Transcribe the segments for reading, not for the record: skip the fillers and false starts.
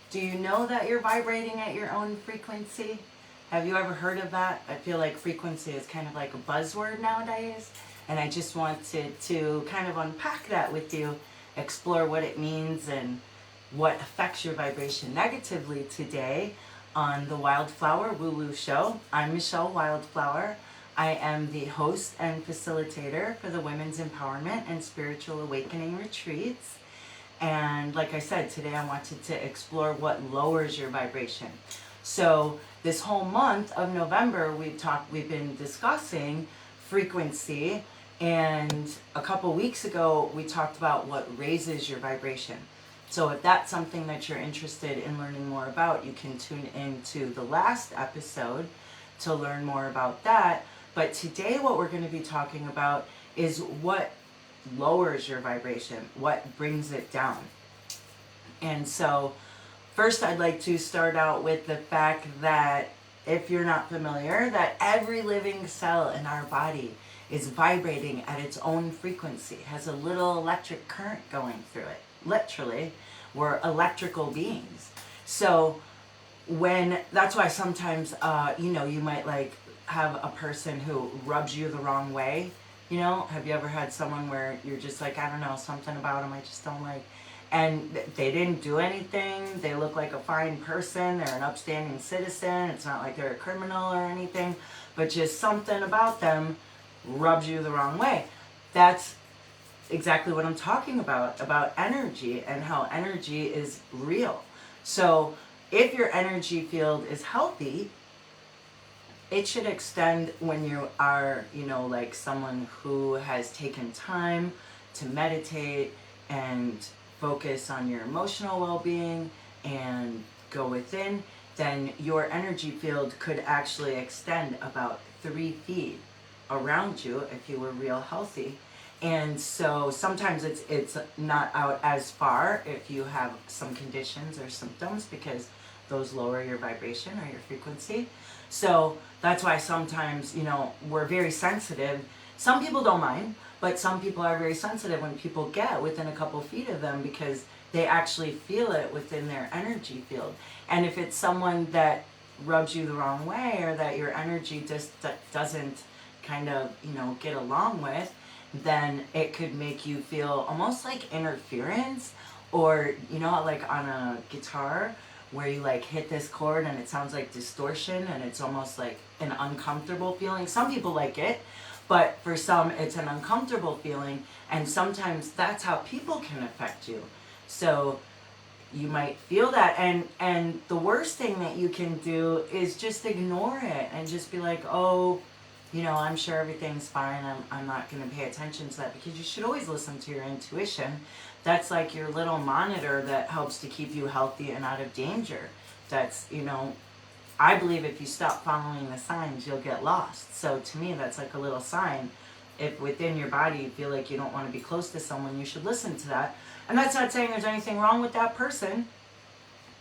Do you know that you're vibrating at your own frequency? Have you ever heard of that? I feel like frequency is kind of like a buzzword nowadays. And I just wanted to kind of unpack that with you, explore what it means and what affects your vibration negatively today on the Wildflower Woo Woo Show. I'm Michelle Wildflower. I am the host and facilitator for the Women's Empowerment and Spiritual Awakening Retreats. And like I said, today I wanted to explore what lowers your vibration. So this whole month of November, we've been discussing frequency, and a couple weeks ago we talked about what raises your vibration. So if that's something that you're interested in learning more about, you can tune into the last episode to learn more about that. But today what we're going to be talking about is what lowers your vibration, what brings it down. And so first I'd like to start out with the fact that, if you're not familiar, that every living cell in our body is vibrating at its own frequency, has a little electric current going through it. Literally, we're electrical beings. So that's why sometimes you might like have a person who rubs you the wrong way. Have you ever had someone where you're just like, I don't know, something about them I just don't like, and they didn't do anything, they look like a fine person, they're an upstanding citizen, it's not like they're a criminal or anything, but just something about them rubs you the wrong way. That's exactly what I'm talking about energy and how energy is real. So if your energy field is healthy, it should extend when you are, like someone who has taken time to meditate and focus on your emotional well-being and go within. Then your energy field could actually extend about 3 feet around you if you were real healthy. And so sometimes it's not out as far if you have some conditions or symptoms, because those lower your vibration or your frequency. So that's why sometimes, we're very sensitive. Some people don't mind, but some people are very sensitive when people get within a couple feet of them, because they actually feel it within their energy field. And if it's someone that rubs you the wrong way, or that your energy just doesn't kind of, get along with, then it could make you feel almost like interference, or, like on a guitar, where you like hit this chord and it sounds like distortion, and it's almost like an uncomfortable feeling. Some people like it, but for some it's an uncomfortable feeling, and sometimes that's how people can affect you. So you might feel that, and the worst thing that you can do is just ignore it and just be like, oh, I'm sure everything's fine, I'm not going to pay attention to that, because you should always listen to your intuition. That's like your little monitor that helps to keep you healthy and out of danger. That's, I believe if you stop following the signs, you'll get lost. So to me, that's like a little sign. If within your body you feel like you don't want to be close to someone, you should listen to that. And that's not saying there's anything wrong with that person.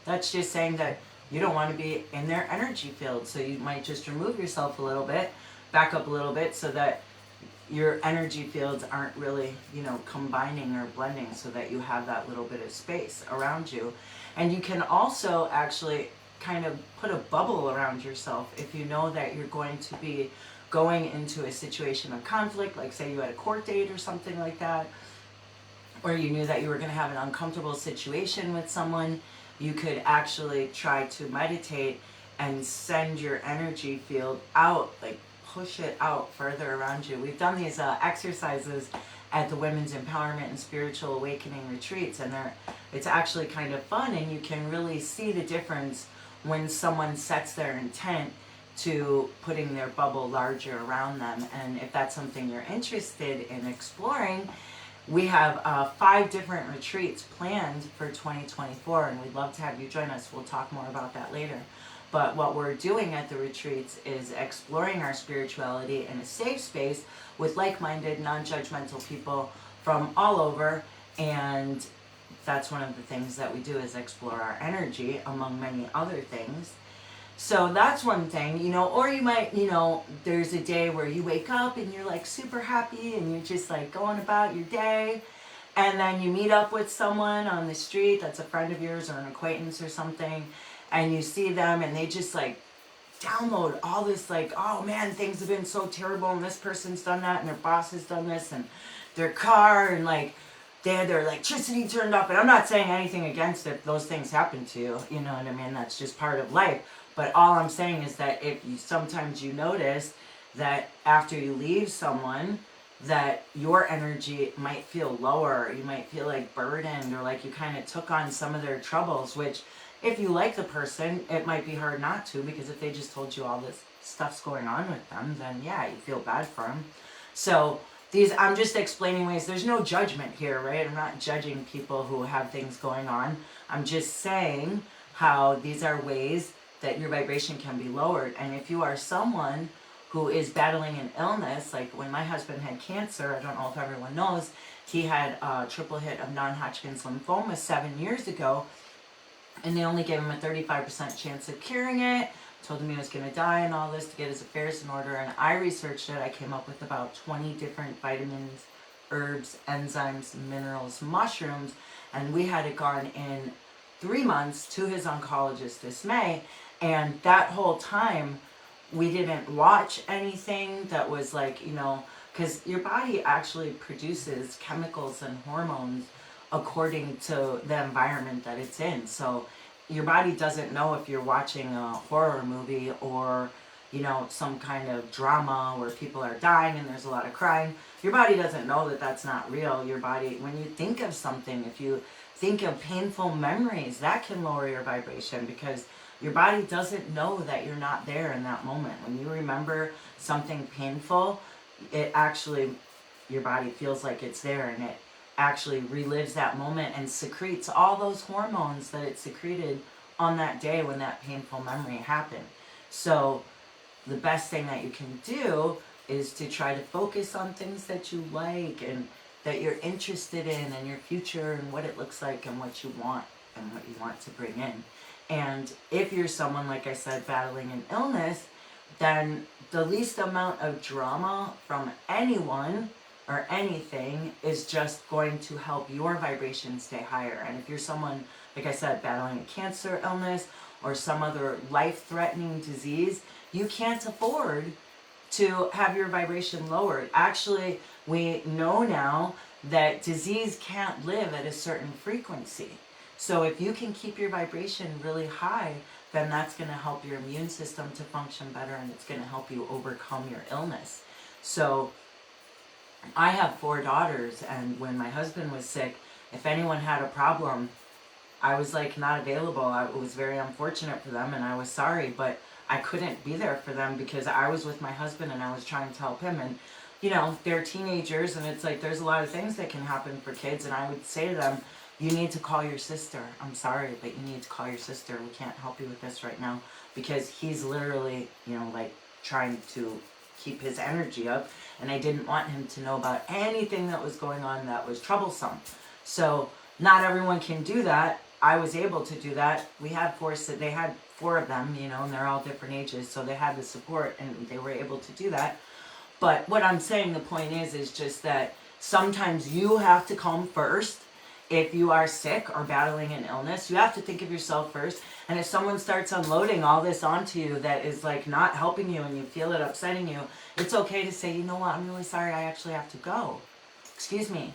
That's just saying that you don't want to be in their energy field. So you might just remove yourself a little bit, back up a little bit, so that your energy fields aren't really, combining or blending, so that you have that little bit of space around you. And you can also actually kind of put a bubble around yourself if you know that you're going to be going into a situation of conflict, like say you had a court date or something like that, or you knew that you were going to have an uncomfortable situation with someone. You could actually try to meditate and send your energy field out, like push it out further around you. We've done these exercises at the Women's Empowerment and Spiritual Awakening Retreats, and it's actually kind of fun, and you can really see the difference when someone sets their intent to putting their bubble larger around them. And if that's something you're interested in exploring, we have 5 different retreats planned for 2024, and we'd love to have you join us. We'll talk more about that later. But what we're doing at the retreats is exploring our spirituality in a safe space with like-minded, non-judgmental people from all over. And that's one of the things that we do, is explore our energy, among many other things. So that's one thing, or you might, there's a day where you wake up and you're like super happy and you're just like going about your day, And then you meet up with someone on the street that's a friend of yours or an acquaintance or something, and you see them and they just like download all this like, oh man, things have been so terrible and this person's done that and their boss has done this and their car and like they had their electricity turned off. And I'm not saying anything against if those things happen to you, you know what I mean? That's just part of life. But all I'm saying is that if you sometimes you notice that after you leave someone, that your energy might feel lower, you might feel like burdened, or like you kind of took on some of their troubles, which if you like the person, it might be hard not to, because if they just told you all this stuff's going on with them, then yeah, you feel bad for them. So I'm just explaining ways. There's no judgment here, right? I'm not judging people who have things going on. I'm just saying how these are ways that your vibration can be lowered. And if you are someone who is battling an illness, like when my husband had cancer, I don't know if everyone knows, he had a triple hit of non-Hodgkin's lymphoma 7 years ago, and they only gave him a 35% chance of curing it, told him he was going to die and all this to get his affairs in order. And I researched it. I came up with about 20 different vitamins, herbs, enzymes, minerals, mushrooms, and we had it gone in 3 months to his oncologist this May. And that whole time, we didn't watch anything that was like, you know, because your body actually produces chemicals and hormones according to the environment that it's in. So your body doesn't know if you're watching a horror movie or, you know, some kind of drama where people are dying and there's a lot of crying. Your body doesn't know that that's not real. Your body, when you think of something, if you think of painful memories, that can lower your vibration, because your body doesn't know that you're not there in that moment. When you remember something painful, it actually, your body feels like it's there, and it actually relives that moment and secretes all those hormones that it secreted on that day when that painful memory happened. So the best thing that you can do is to try to focus on things that you like and that you're interested in, and your future and what it looks like and what you want to bring in. And if you're someone, like I said, battling an illness, then the least amount of drama from anyone or anything is just going to help your vibration stay higher. And if you're someone, like I said, battling a cancer illness or some other life-threatening disease, you can't afford to have your vibration lowered. Actually, we know now that disease can't live at a certain frequency. So if you can keep your vibration really high, then that's going to help your immune system to function better, and it's going to help you overcome your illness. So I have 4 daughters, and when my husband was sick, if anyone had a problem, I was like not available. It was very unfortunate for them, and I was sorry, but I couldn't be there for them because I was with my husband and I was trying to help him. And you know, they're teenagers, and it's like there's a lot of things that can happen for kids, and I would say to them, you need to call your sister. I'm sorry, but you need to call your sister. We can't help you with this right now, because he's literally, you know, like trying to keep his energy up, and I didn't want him to know about anything that was going on that was troublesome. So not everyone can do that. I was able to do that. We had 4, they had 4 of them, you know, and they're all different ages, so they had the support and they were able to do that. But what I'm saying, the point is just that sometimes you have to come first. If you are sick or battling an illness, you have to think of yourself first. And if someone starts unloading all this onto you that is like not helping you and you feel it upsetting you, it's okay to say, you know what, I'm really sorry, I actually have to go. Excuse me,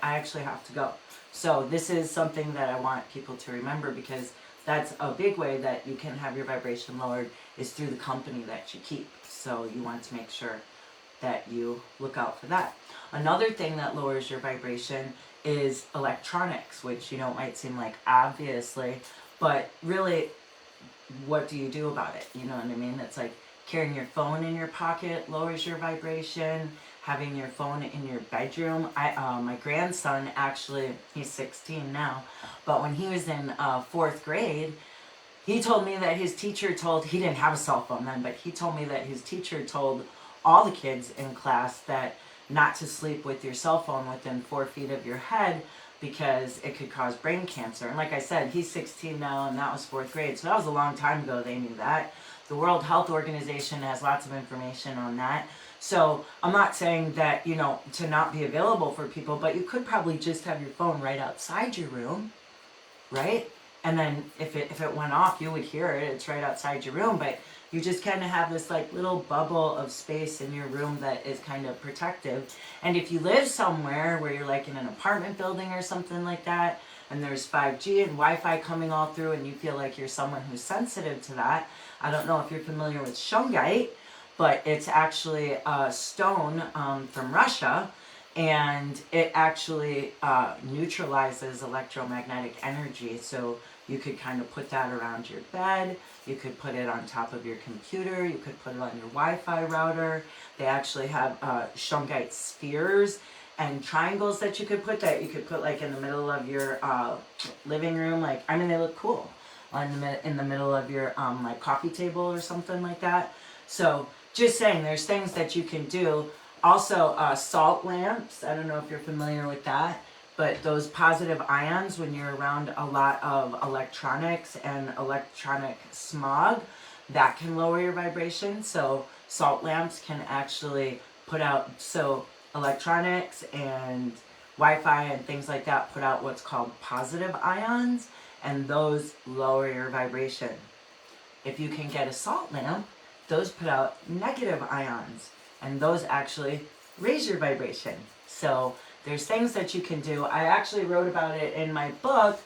I actually have to go. So this is something that I want people to remember, because that's a big way that you can have your vibration lowered, is through the company that you keep. So you want to make sure that you look out for that. Another thing that lowers your vibration is electronics, which, you know, might seem like obviously, but really, what do you do about it? You know what I mean? It's like carrying your phone in your pocket lowers your vibration. Having your phone in your bedroom. My grandson, actually, he's 16 now, but when he was in 4th grade, he told me that his teacher he didn't have a cell phone then, but he told me that his teacher told all the kids in class that not to sleep with your cell phone within 4 feet of your head, because it could cause brain cancer. And like I said, he's 16 now, and that was 4th grade, so that was a long time ago they knew that. The World Health Organization has lots of information on that. So I'm not saying that, you know, to not be available for people, but you could probably just have your phone right outside your room, right? And then if it went off, you would hear it. It's right outside your room, but you just kind of have this like little bubble of space in your room that is kind of protective. And if you live somewhere where you're like in an apartment building or something like that, and there's 5G and Wi-Fi coming all through, and you feel like you're someone who's sensitive to that, I don't know if you're familiar with shungite, but it's actually a stone from Russia, and it actually neutralizes electromagnetic energy. So you could kind of put that around your bed, you could put it on top of your computer, you could put it on your Wi-Fi router. They actually have shungite spheres and triangles that you could put like in the middle of your living room. Like, I mean, they look cool in the middle of your like coffee table or something like that. So just saying, there's things that you can do. Also, salt lamps. I don't know if you're familiar with that, but those positive ions, when you're around a lot of electronics and electronic smog, that can lower your vibration. So salt lamps can actually put out, so electronics and Wi-Fi and things like that put out what's called positive ions, and those lower your vibration. If you can get a salt lamp, those put out negative ions, and those actually raise your vibration. So there's things that you can do. I actually wrote about it in my book,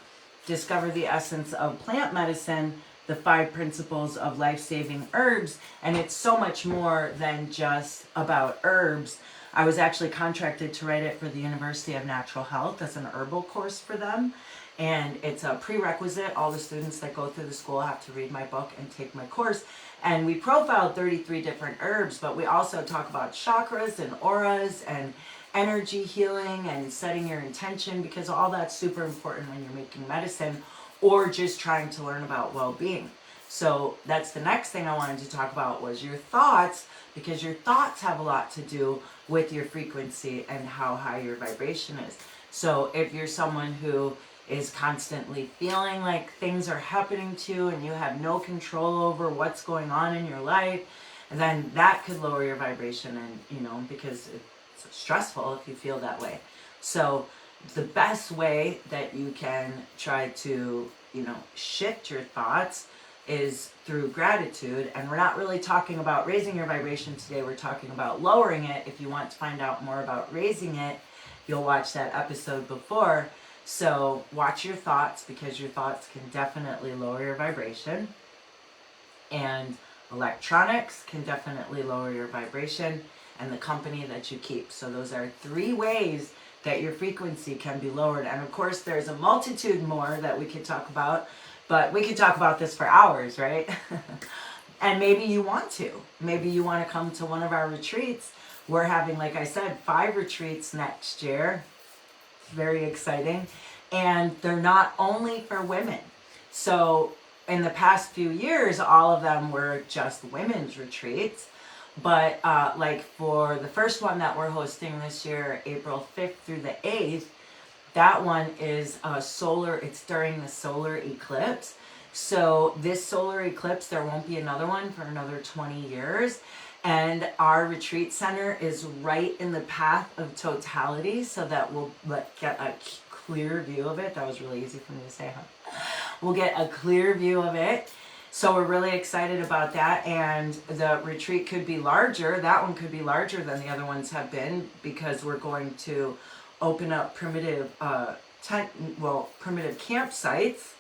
Discover the Essence of Plant Medicine, the 5 Principles of Life-Saving Herbs, and it's so much more than just about herbs. I was actually contracted to write it for the University of Natural Health as an herbal course for them. And it's a prerequisite. All the students that go through the school have to read my book and take my course. And we profiled 33 different herbs, but we also talk about chakras and auras and energy healing and setting your intention, because all that's super important when you're making medicine or just trying to learn about well-being. So that's the next thing I wanted to talk about, was your thoughts, because your thoughts have a lot to do with your frequency and how high your vibration is. So if you're someone who is constantly feeling like things are happening to you and you have no control over what's going on in your life, then that could lower your vibration, and you know, because it's stressful if you feel that way. So the best way that you can try to, you know, shift your thoughts is through gratitude. And we're not really talking about raising your vibration today, we're talking about lowering it. If you want to find out more about raising it, you'll watch that episode before. So watch your thoughts, because your thoughts can definitely lower your vibration. And electronics can definitely lower your vibration, and the company that you keep. So those are 3 ways that your frequency can be lowered. And of course, there's a multitude more that we could talk about, but we could talk about this for hours, right? And maybe you want to. Maybe you want to come to one of our retreats. We're having, like I said, 5 retreats next year. Very exciting. And they're not only for women. So in the past few years, all of them were just women's retreats. But like for the first one that we're hosting this year, April 5th through the 8th, that one is it's during the solar eclipse. So this solar eclipse, there won't be another one for another 20 years. And our retreat center is right in the path of totality, so that we'll get a clear view of it. That was really easy for me to say, huh? We'll get a clear view of it. So we're really excited about that. And the retreat could be larger. That one could be larger than the other ones have been, because we're going to open up primitive campsites.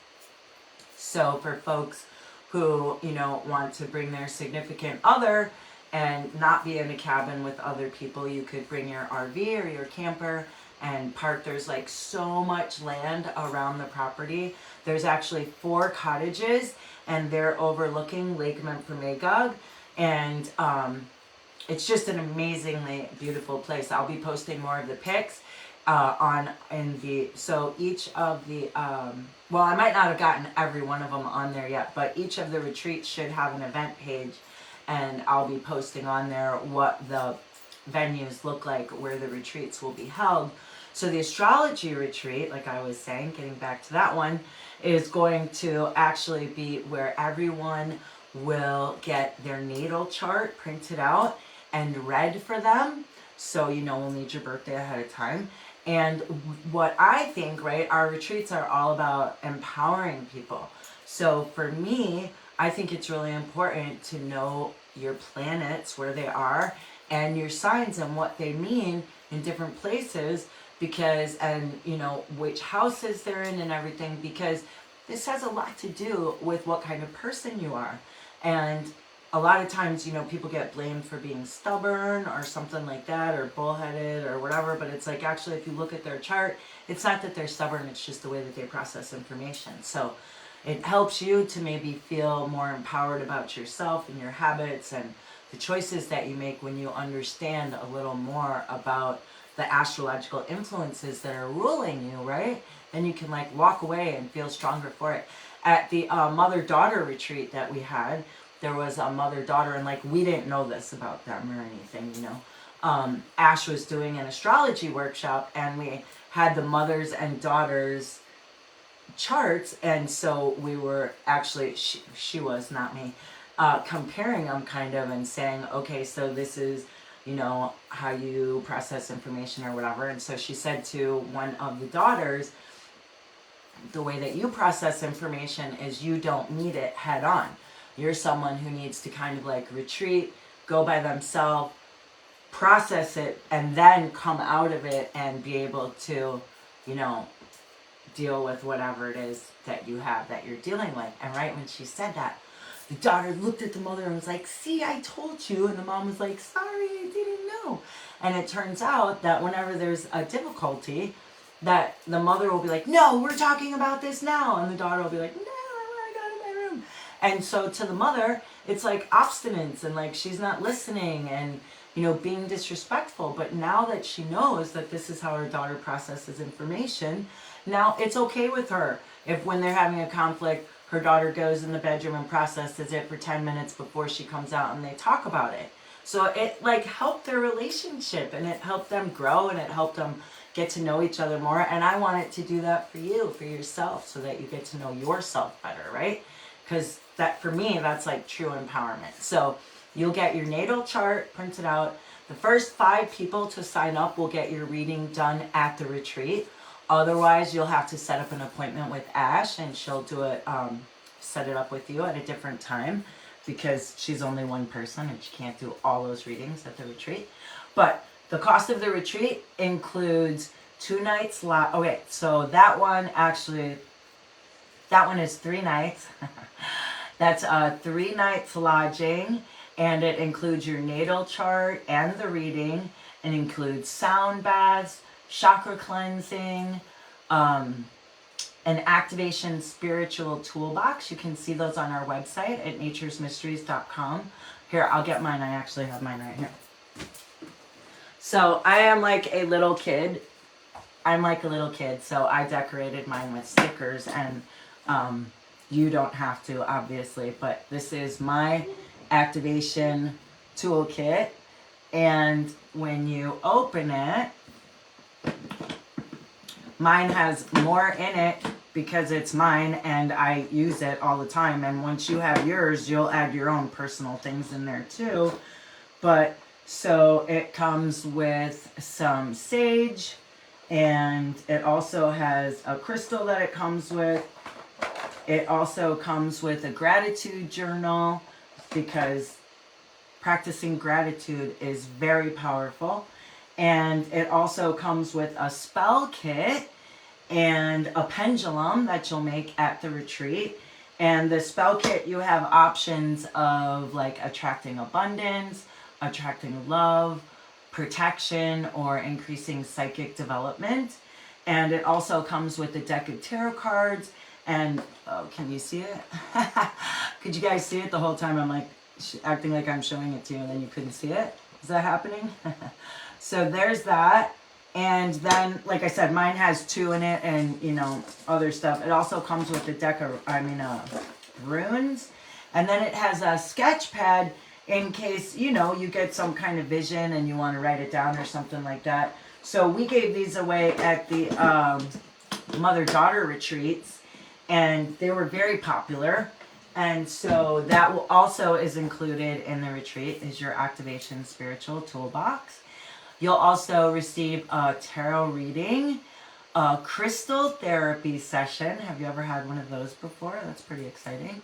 So for folks who, you know, want to bring their significant other and not be in a cabin with other people, you could bring your RV or your camper and park. There's like so much land around the property. There's actually 4 cottages, and they're overlooking Lake Memphremagog, and it's just an amazingly beautiful place. I'll be posting more of the pics so each of the well, I might not have gotten every one of them on there yet, but each of the retreats should have an event page, and I'll be posting on there what the venues look like where the retreats will be held. So the astrology retreat, like I was saying, getting back to that one, is going to actually be where everyone will get their natal chart printed out, and read for them. So, we'll need your birthday ahead of time. And what I think, right, our retreats are all about empowering people. So for me, I think it's really important to know your planets, where they are, and your signs and what they mean in different places, because, and which houses they're in and everything, because this has a lot to do with what kind of person you are. And a lot of times, people get blamed for being stubborn or something like that, or bullheaded or whatever, but it's like, actually, if you look at their chart, it's not that they're stubborn, it's just the way that they process information. So it helps you to maybe feel more empowered about yourself and your habits and the choices that you make when you understand a little more about the astrological influences that are ruling you, right? Then you can walk away and feel stronger for it. At the mother-daughter retreat that we had, there was a mother-daughter, and we didn't know this about them or anything, Ash was doing an astrology workshop, and we had the mothers and daughters charts, and so we were actually, she was, not me, comparing them kind of and saying, okay, so this is, how you process information or whatever. And so she said to one of the daughters, the way that you process information is you don't meet it head on. You're someone who needs to kind of retreat, go by themselves, process it, and then come out of it and be able to, deal with whatever it is that you have that you're dealing with. And right when she said that, the daughter looked at the mother and was like, see, I told you. And the mom was like, sorry, I didn't know. And it turns out that whenever there's a difficulty, that the mother will be like, no, we're talking about this now. And the daughter will be like, no, I want to go to my room. And so to the mother, it's like obstinance and she's not listening and, being disrespectful. But now that she knows that this is how her daughter processes information, now it's okay with her if when they're having a conflict, her daughter goes in the bedroom and processes it for 10 minutes before she comes out and they talk about it. So it helped their relationship, and it helped them grow, and it helped them get to know each other more. And I want it to do that for you, for yourself, so that you get to know yourself better, right? Because that, for me, that's true empowerment. So you'll get your natal chart printed out. The first 5 people to sign up will get your reading done at the retreat. Otherwise, you'll have to set up an appointment with Ash, and she'll do it, set it up with you at a different time, because she's only one person and she can't do all those readings at the retreat. But the cost of the retreat includes 2 nights. Okay, so that one is 3 nights. That's 3 nights lodging, and it includes your natal chart and the reading. It includes sound baths, chakra cleansing, an activation spiritual toolbox. You can see those on our website at naturesmysteries.com. Here, I'll get mine. I actually have mine right here. So I am like a little kid. So I decorated mine with stickers, and you don't have to, obviously, but this is my activation toolkit. And when you open it, mine has more in it because it's mine and I use it all the time. And once you have yours, you'll add your own personal things in there too. But so it comes with some sage, and it also has a crystal that it comes with. It also comes with a gratitude journal, because practicing gratitude is very powerful. And it also comes with a spell kit and a pendulum that you'll make at the retreat. And the spell kit, you have options of like attracting abundance, attracting love, protection, or increasing psychic development. And it also comes with a deck of tarot cards. And, oh, can you see it? Could you guys see it the whole time? I'm like acting like I'm showing it to you and then you couldn't see it. Is that happening? So there's that. And then, like I said, mine has 2 in it and, you know, other stuff. It also comes with a deck of, runes. And then it has a sketch pad in case, you know, you get some kind of vision and you want to write it down or something like that. So we gave these away at the mother-daughter retreats, and they were very popular. And so that will also is included in the retreat is your activation spiritual toolbox. You'll also receive a tarot reading, a crystal therapy session. Have you ever had one of those before? That's pretty exciting.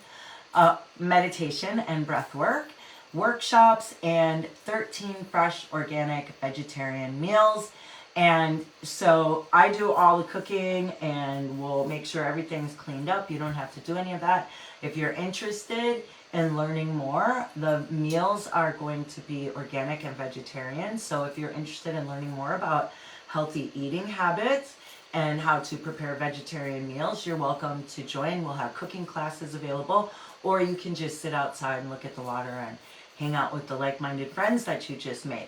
Meditation and breath work, workshops, and 13 fresh organic vegetarian meals. And so I do all the cooking and we'll make sure everything's cleaned up. You don't have to do any of that. If you're interested in learning more, the meals are going to be organic and vegetarian. So if you're interested in learning more about healthy eating habits and how to prepare vegetarian meals, you're welcome to join. We'll have cooking classes available, or you can just sit outside and look at the water and hang out with the like-minded friends that you just made.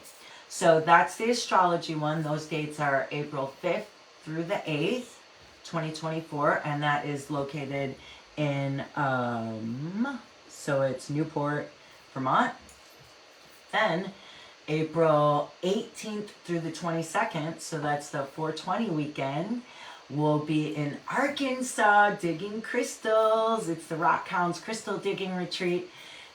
So that's the astrology one. Those dates are April 5th through the 8th, 2024, and that is located in, so it's Newport, Vermont. Then April 18th through the 22nd, so that's the 420 weekend, we'll be in Arkansas digging crystals. It's the Rock Hounds Crystal Digging Retreat.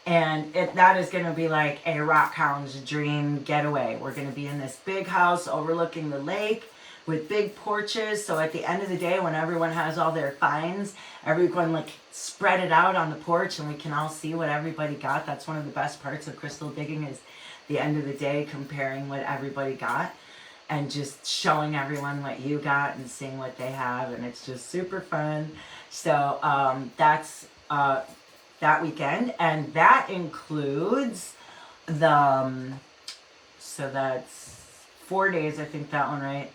And that is going to be like a rock hound's dream getaway. We're going to be in this big house overlooking the lake with big porches. So at the end of the day, when everyone has all their finds, everyone like spread it out on the porch and we can all see what everybody got. That's one of the best parts of crystal digging is the end of the day comparing what everybody got and just showing everyone what you got and seeing what they have. And it's just super fun. So that's that weekend, and that includes the so that's 4 days, I think that one, right?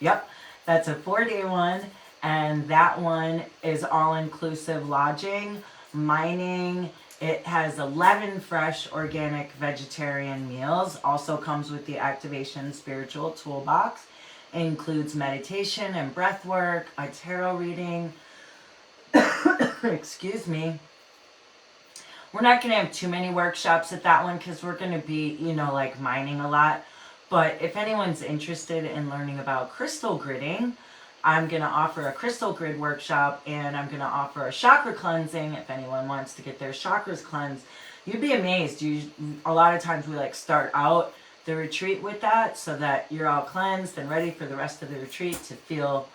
Yep, that's a 4-day one, and that one is all-inclusive lodging, mining. It has 11 fresh organic vegetarian meals. Also comes with the activation spiritual toolbox. It includes meditation and breath work, a tarot reading. Excuse me. We're not going to have too many workshops at that one because we're going to be, like mining a lot. But if anyone's interested in learning about crystal gridding, I'm going to offer a crystal grid workshop and I'm going to offer a chakra cleansing if anyone wants to get their chakras cleansed. You'd be amazed. A lot of times we like start out the retreat with that so that you're all cleansed and ready for the rest of the retreat to feel,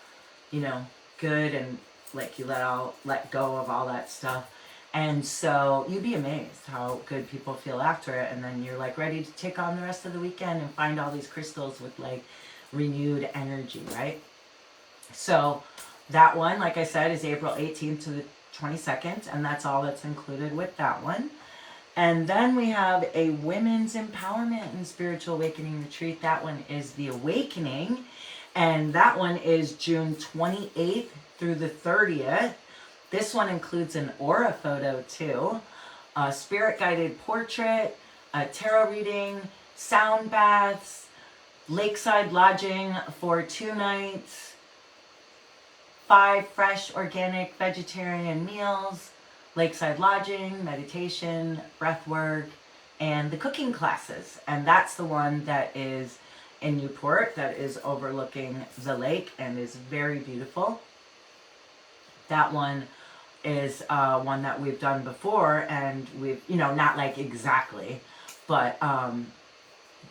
good and like you let go of all that stuff. And so you'd be amazed how good people feel after it. And then you're like ready to take on the rest of the weekend and find all these crystals with like renewed energy, right? So that one, like I said, is April 18th to the 22nd. And that's all that's included with that one. And then we have a women's empowerment and spiritual awakening retreat. That one is the Awakening. And that one is June 28th through the 30th. This one includes an aura photo too, a spirit guided portrait, a tarot reading, sound baths, lakeside lodging for 2 nights, 5 fresh organic vegetarian meals, lakeside lodging, meditation, breath work, and the cooking classes. And that's the one that is in Newport, that is overlooking the lake and is very beautiful. That one is one that we've done before, and we've, not like exactly, but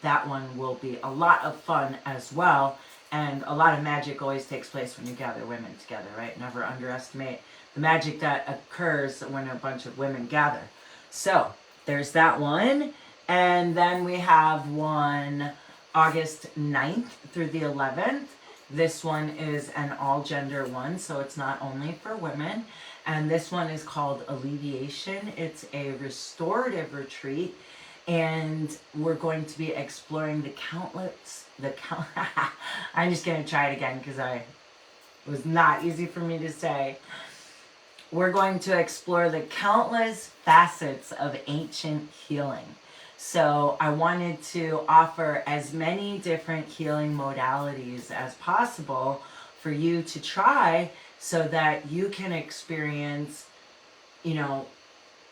that one will be a lot of fun as well. And a lot of magic always takes place when you gather women together, right? Never underestimate the magic that occurs when a bunch of women gather. So there's that one. And then we have one August 9th through the 11th. This one is an all-gender one, so it's not only for women. And this one is called Alleviation. It's a restorative retreat. And we're going to be exploring I'm just going to try it again because it was not easy for me to say. We're going to explore the countless facets of ancient healing. So I wanted to offer as many different healing modalities as possible for you to try so that you can experience,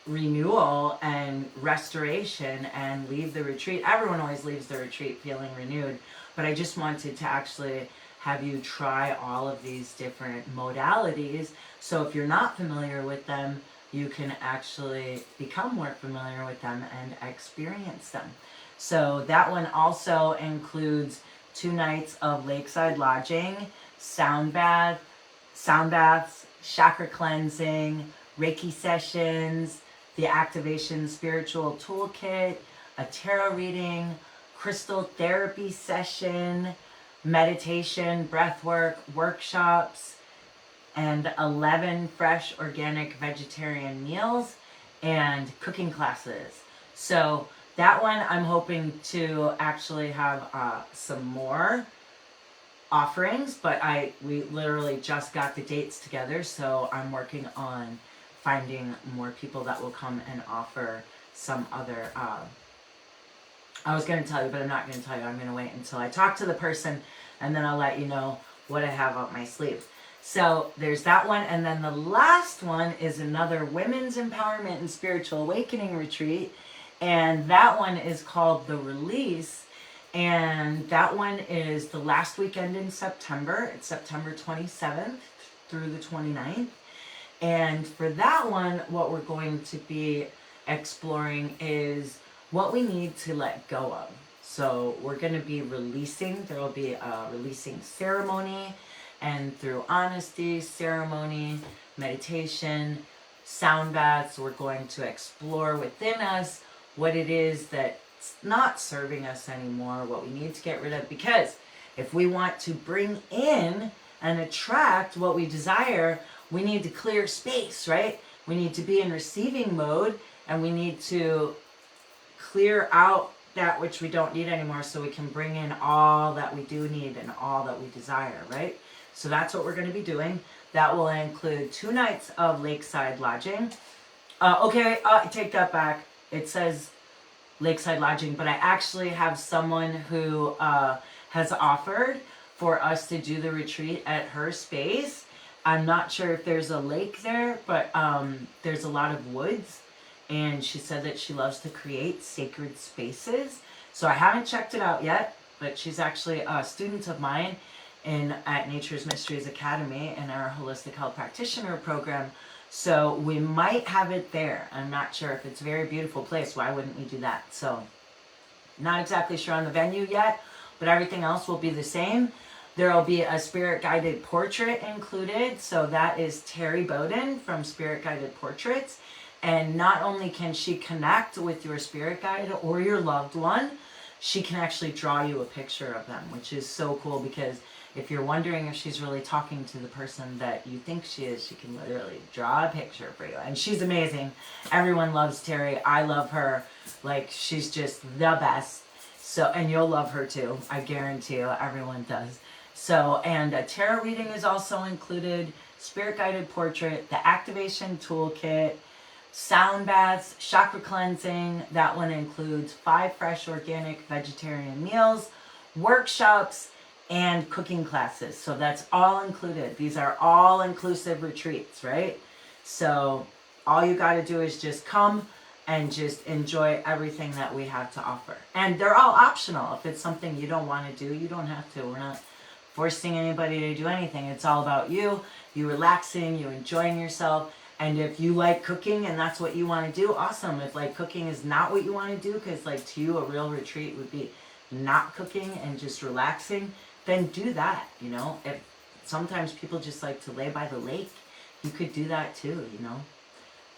renewal and restoration and leave the retreat. Everyone always leaves the retreat feeling renewed, but I just wanted to actually have you try all of these different modalities. So if you're not familiar with them, you can actually become more familiar with them and experience them. So that one also includes 2 nights of lakeside lodging, sound baths, chakra cleansing, Reiki sessions, the activation spiritual toolkit, a tarot reading, crystal therapy session, meditation, breathwork, workshops, and 11 fresh organic vegetarian meals and cooking classes. So that one I'm hoping to actually have some more offerings, but we literally just got the dates together, so I'm working on finding more people that will come and offer some other I was going to tell you, but I'm not going to tell you. I'm going to wait until I talk to the person, and then I'll let you know what I have up my sleeve. So there's that one, and then the last one is another Women's Empowerment and Spiritual Awakening Retreat, and that one is called The Release, and that one is the last weekend in September. It's September 27th through the 29th, and for that one, what we're going to be exploring is what we need to let go of. So we're going to be releasing. There will be a releasing ceremony, and through honesty, ceremony, meditation, sound baths, we're going to explore within us what it is that's not serving us anymore, what we need to get rid of. Because if we want to bring in and attract what we desire, we need to clear space, right? We need to be in receiving mode, and we need to clear out that which we don't need anymore so we can bring in all that we do need and all that we desire, right? So that's what we're going to be doing. That will include 2 nights of lakeside lodging. I take that back. It says lakeside lodging, but I actually have someone who has offered for us to do the retreat at her space. I'm not sure if there's a lake there, but there's a lot of woods. And she said that she loves to create sacred spaces. So I haven't checked it out yet, but she's actually a student of mine at Nature's Mysteries Academy in our Holistic Health Practitioner program. So we might have it there. I'm not sure if it's a very beautiful place. Why wouldn't we do that? So not exactly sure on the venue yet, but everything else will be the same. There will be a spirit guided portrait included. So that is Terry Bowden from Spirit Guided Portraits. And not only can she connect with your spirit guide or your loved one, she can actually draw you a picture of them, which is so cool, because if you're wondering if she's really talking to the person that you think she is, she can literally draw a picture for you. And she's amazing. Everyone loves Terry. I love her. Like, she's just the best. So, and you'll love her too. I guarantee you, everyone does. So, and a tarot reading is also included, spirit guided portrait, the activation toolkit, sound baths, chakra cleansing. That one includes 5 fresh organic vegetarian meals, workshops, and cooking classes. So that's all included. These are all inclusive retreats, right? So all you got to do is just come and just enjoy everything that we have to offer. And they're all optional. If it's something you don't want to do, you don't have to. We're not forcing anybody to do anything. It's all about you relaxing, you enjoying yourself. And if you like cooking and that's what you want to do, awesome. If like cooking is not what you want to do, because like to you a real retreat would be not cooking and just relaxing, then do that, you know. If sometimes people just like to lay by the lake, you could do that too, you know.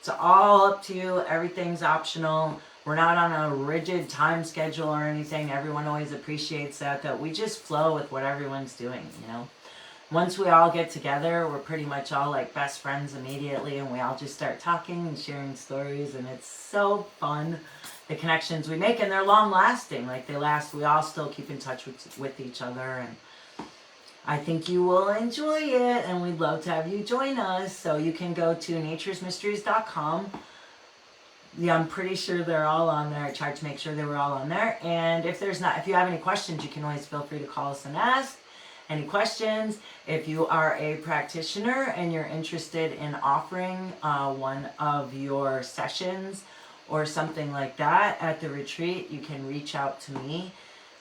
It's all up to you. Everything's optional. We're not on a rigid time schedule or anything. Everyone always appreciates that we just flow with what everyone's doing, you know. Once we all get together, we're pretty much all like best friends immediately, and we all just start talking and sharing stories, and it's so fun. The connections we make, and they're long lasting. Like they last, we all still keep in touch with each other, and I think you will enjoy it, and we'd love to have you join us. So you can go to naturesmysteries.com. Yeah, I'm pretty sure they're all on there. I tried to make sure they were all on there. And if you have any questions, you can always feel free to call us and ask any questions. If you are a practitioner and you're interested in offering one of your sessions or something like that at the retreat, you can reach out to me.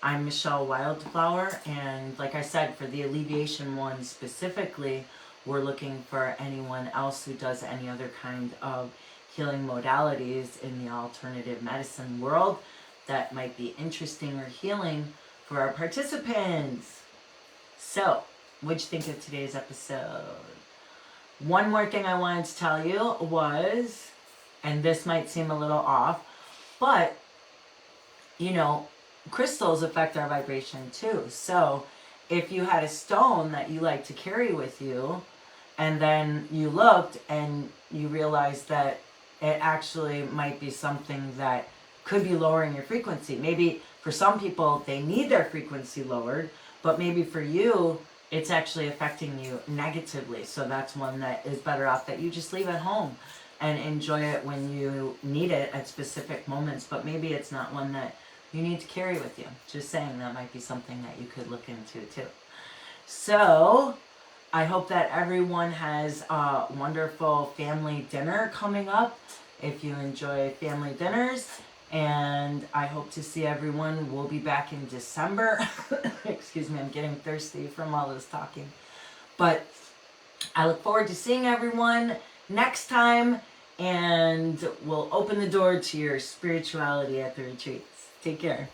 I'm Michelle Wildflower, and like I said, for the alleviation one specifically, we're looking for anyone else who does any other kind of healing modalities in the alternative medicine world that might be interesting or healing for our participants. So, what'd you think of today's episode? One more thing I wanted to tell you was, and this might seem a little off, but, you know, crystals affect our vibration too. So, if you had a stone that you like to carry with you, and then you looked and you realized that it actually might be something that could be lowering your frequency. Maybe for some people, they need their frequency lowered, but maybe for you, it's actually affecting you negatively. So that's one that is better off that you just leave at home and enjoy it when you need it at specific moments. But maybe it's not one that you need to carry with you. Just saying, that might be something that you could look into too. So I hope that everyone has a wonderful family dinner coming up if you enjoy family dinners. And I hope to see everyone. We'll be back in December. Excuse me, I'm getting thirsty from all this talking. But I look forward to seeing everyone next time. And we'll open the door to your spirituality at the retreats. Take care.